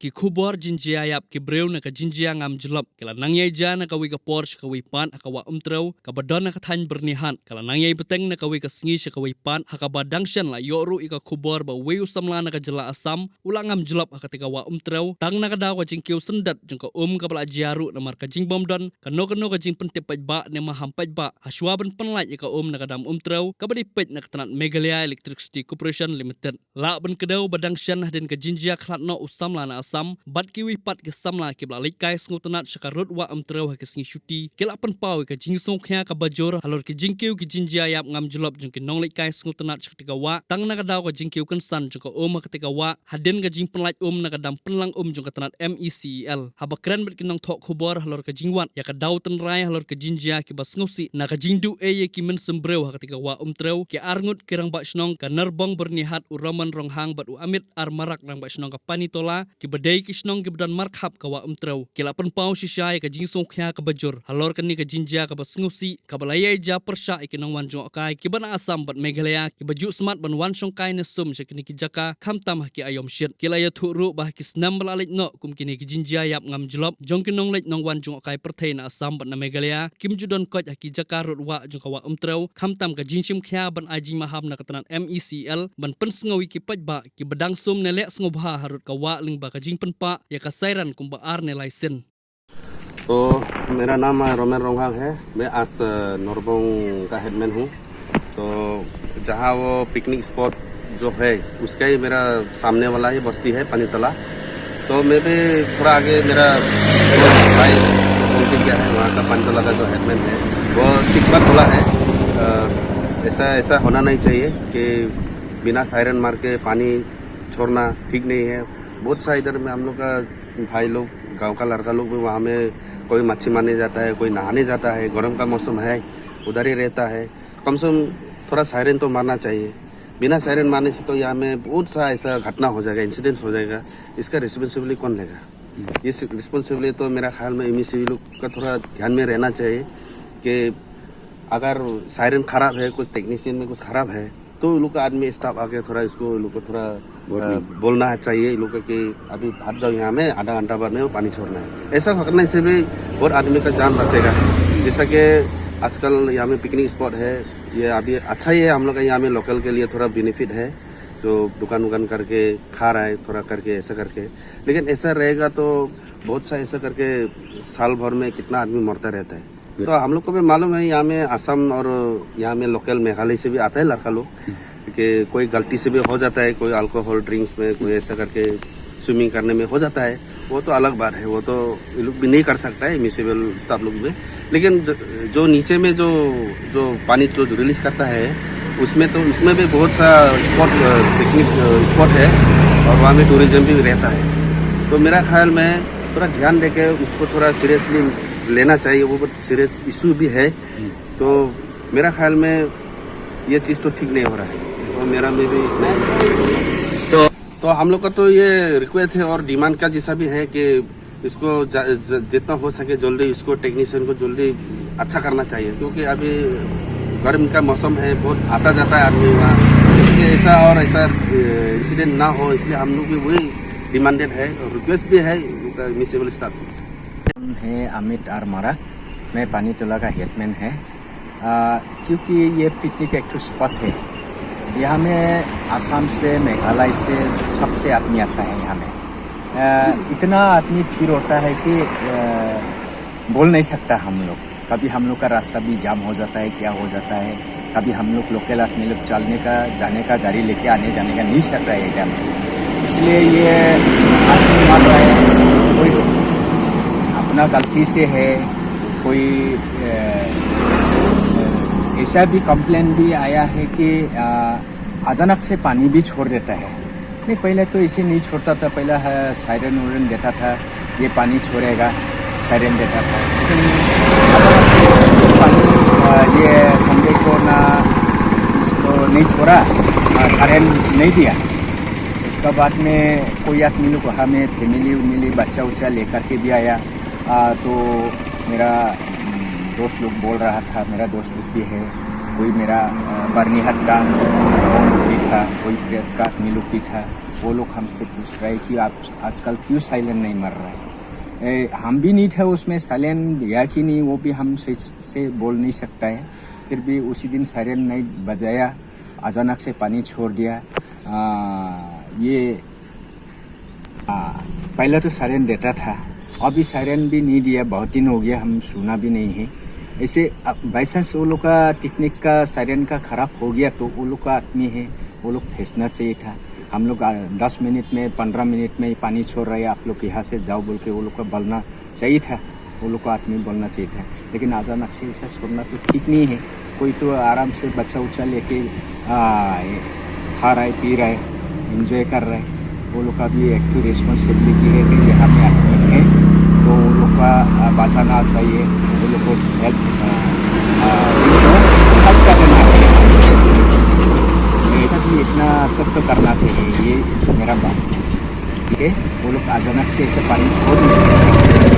ki khubor jinjia yap ki breu na ka jinjia ngam jlop kala nangyay ja na kawi ka Porsche kawi pan akawa umtreu ka badon na kathan bernihan kala nangyay beteng na kawi ka sngi sa kawi pan hakaba dangshan la yoru ika khubor ba weu samla na ka jela asam ulang ngam jlop akatika wa umtreu tang na ka dawa jingkiu sendat jengka ka bala jiaru na mar ka jingbom don ka no ka jing pentep ba ne maham ba haswa ban penlaj ika na ka dam umtreu ka badi pet na katanat Meghalaya Electricity Corporation Limited la ban kedau badangshan den ka jinjia khlat no usamla na asam bat kiwi pat ke samla ke bla likai sngutanat shakarut wa amtreu ha ke sngi shuti ke la pan pau ke jingsong khya ka bajor halor ke jingkiu ke jinjia yap ngam jlop jeng ke nong likai sngutanat shaktika wa tang na ka daw ka jingkiu kan san jeng ka ka tika wa haden ka jing penlaj na ka dam penlang jeng ka tanat MECL haba kran bet ke nong thok khubor halor ke jingwat ya ka daw tan rai halor ke jinjia ke bas ngusi na ka jingdu ye ki men sembreu ha ketika wa umtreu ke arngut kirang ba snong ka nerbong bernihat uraman ronghang bat u amit armarak nang ba snong ka panitola ki badai kisnong ki badan markhap kawa umtreu kila pen pau shisai ka jingsong khya ka bajur halor kani ka jinja ka basngusi ka balaya ja persha ikinong wan jong kai ki bana asam bat Meghalaya ki baju smart ban wan song kai ne sum shakini ki jaka khamtam ki ayom shit kila ya thuru bah ki snam balalik no kum kini ki jinja yap ngam jlop jong kinong lek nong wan jong kai perthai na asam bat na Meghalaya kim judon koj ki jaka rut wa jong kawa umtreu khamtam ka jinshim khya ban aji maham na katanan MECL ban pen sngawi ki pajba ki badang sum ne lek sngovha harut kawa ling ba ka penpa या कसैरन कुंभ are ने licence. तो मेरा नाम romaine रोंघांग है। मैं आज नॉर्बोंग का headman हूँ। तो जहाँ वो पिकनिक स्पॉट जो है उसका ही मेरा सामने वाला ही बस्ती है पानीतला। तो मैं भी थोड़ा आगे मेरा भाई गया है वहाँ का पानीतला का जो हेडमैन है वो ठीक बात बोला है। ऐसा होना नहीं चाहिए कि बिना सायरन मार के पानी छोड़ना ठीक नहीं है। बहुत सा इधर में हम लोग का भाई लोग गांव का लड़का लोग भी वहाँ में कोई मच्छी मारने जाता है, कोई नहाने जाता है। गर्म का मौसम है, उधर ही रहता है। कम से कम थोड़ा सायरन तो मारना चाहिए। बिना सायरन मारने से तो यहाँ में बहुत सा ऐसा घटना हो जाएगा, इंसिडेंट हो जाएगा। इसका रिस्पॉन्सिबिलिटी कौन लेगा? ये रिस्पॉन्सिबिलिटी तो मेरा ख्याल में MECL लोग का थोड़ा ध्यान में रहना चाहिए कि अगर सायरन खराब है, कुछ टेक्नीशियन में कुछ खराब है तो लोग का आदमी स्टाफ आके थोड़ा इसको लोग को थोड़ा बोलना चाहिए लोग कि अभी भाग जाओ, यहाँ में आधा घंटा बाद में वो पानी छोड़ना है। ऐसा करने से भी बहुत आदमी का जान बचेगा। जैसा कि आजकल यहाँ में पिकनिक स्पॉट है, ये अभी अच्छा ही है। हम लोग का यहाँ में लोकल के लिए थोड़ा बेनिफिट है, जो दुकान उकान करके खा रहा है थोड़ा करके ऐसा करके। लेकिन ऐसा रहेगा तो बहुत सा ऐसा करके साल भर में कितना आदमी मरता रहता है। तो हम लोग को भी मालूम है यहाँ में असम और यहाँ में लोकल मेघालय से भी आता है लड़का लोग कि कोई गलती से भी हो जाता है, कोई अल्कोहल ड्रिंक्स में कोई ऐसा करके स्विमिंग करने में हो जाता है। वो तो अलग बात है, वो तो ये लोग भी नहीं कर सकता है म्यूनिसिपल स्टाफ लोग भी। लेकिन जो नीचे में जो पानी जो रिलीज करता है उसमें भी बहुत सा स्पॉट पिकनिक स्पॉट है और वहाँ में टूरिज्म भी रहता है। तो मेरा ख्याल में थोड़ा ध्यान देके उसको थोड़ा सीरियसली लेना चाहिए। वो बहुत सीरियस इशू भी है। तो मेरा ख्याल में ये चीज़ तो ठीक नहीं हो रहा है। तो मेरा में भी तो हम लोग का तो ये रिक्वेस्ट है और डिमांड का जैसा भी है कि इसको जितना हो सके जल्दी इसको टेक्नीशियन को जल्दी अच्छा करना चाहिए। क्योंकि अभी गर्म का मौसम है, बहुत आता जाता है आदमी वहाँ, इसलिए ऐसा और ऐसा इंसिडेंट ना हो, इसलिए हम लोग भी वही डिमांडेड है और रिक्वेस्ट भी है म्यूनिसिपल स्टाफ से। है अमित आरमारा, मैं पानीतला का हेडमैन है। क्योंकि ये पिकनिक एक स्पॉट है, यहाँ में आसाम से मेघालय से सबसे आदमी आता है। यहाँ में इतना आदमी भीड़ होता है कि बोल नहीं सकता हम लोग। कभी हम लोग का रास्ता भी जाम हो जाता है, क्या हो जाता है। कभी हम लोग लोकल आदमी लोग चलने का जाने का गाड़ी लेके आने जाने का नहीं सकता है एरिया में। इसलिए ये आदमी मान रहा है कोई अपना गलती से है, कोई ऐसा भी कंप्लेन भी आया है कि अचानक से पानी भी छोड़ देता है। नहीं, पहले तो ऐसे नहीं छोड़ता था, पहले सायरन उरन देता था, ये पानी छोड़ेगा, सायरन देता था। लेकिन अचानक से पानी ये संडे को ना इसको नहीं छोड़ा, सायरन नहीं दिया। उसका बाद में कोई आदमी लोग वहाँ में फैमिली बच्चा उच्चा लेकर के भी आया। तो मेरा दोस्त लोग बोल रहा था, मेरा दोस्त लोग भी है, कोई मेरा बर्निहट का भी था, कोई प्रेस का आदमी लोग भी था। वो लोग हमसे पूछ रहे हैं कि आप आजकल क्यों साइलेंट नहीं मर रहा है। हम भी नहीं थे उसमें, साइलेंट दिया कि नहीं वो भी हम से बोल नहीं सकता है। फिर भी उसी दिन सायरन नहीं बजाया, अचानक से पानी छोड़ दिया। पहले तो सायरन देता था, अभी सायरन भी नहीं दिया, बहुत दिन हो गया, हम सुना भी नहीं है। ऐसे बाई चांस वो लोग का टेक्निक का सायरन का खराब हो गया तो वो लोग का आदमी है, वो लोग भेजना चाहिए था। हम लोग 10 मिनट में 15 मिनट में पानी छोड़ रहे हैं, आप लोग यहाँ से जाओ बोल के वो लोग का बोलना चाहिए था, वो लोग का आदमी बोलना चाहिए था। लेकिन अचानक से ऐसा छोड़ना तो ठीक नहीं है। कोई तो आराम से बच्चा उच्चा लेके खा रहा है, पी रहा है, एंजॉय कर रहा है। वो लोग का भी एक तो रिस्पॉन्सिबिलिटी है कि यहाँ में आदमी है तो वो लोग का बचाना चाहिए, वो लोग को हेल्प सब का देना है। मेरा भी इतना तब तो करना चाहिए, ये मेरा बात। ठीक है, वो लोग अचानक से ऐसे पानी छोड़ नहीं सकते।